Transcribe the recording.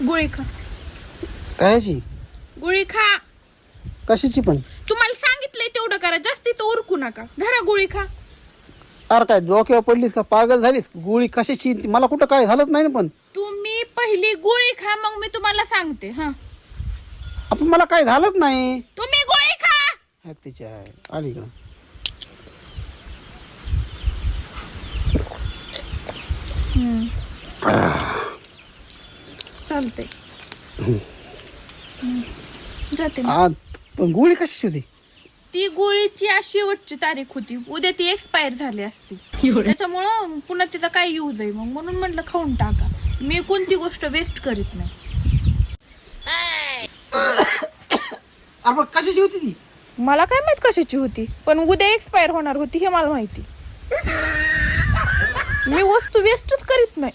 गोळी खा. कायची? गोळी खा. कशाची पण? तुम्हाला सांगितलंय तेवढं करा, जास्ती तर उरकू नका. धरा गोळी खा. अरे काय डोक्यावर पडलीस का? पागल झालीस? गोळी कशाची? मला कुठं काय झालंच नाही ना. पण तुम्ही पहिली गोळी खा, मग मी तुम्हाला सांगते. हा, आपण मला काय झालंच नाही. तुम्ही गोळी खा. हा, तिच्या अलीकडं चालते. जाते मी. आज पण गोळी कशाची होती? ती गोळीची आज शेवटची तारीख होती. उद्या ती एक्सपायर झाली असती, त्याच्यामुळं पुन्हा तिचा काय यूज आहे. मग म्हणून म्हटलं खाऊन टाका. मी कोणती गोष्ट वेस्ट करीत नाही. अरे पण कशाची होती ती? मला काय माहित कशाची होती, पण उद्या एक्सपायर होणार होती हे मला माहिती. मी वस्तू वेस्टच करीत नाही.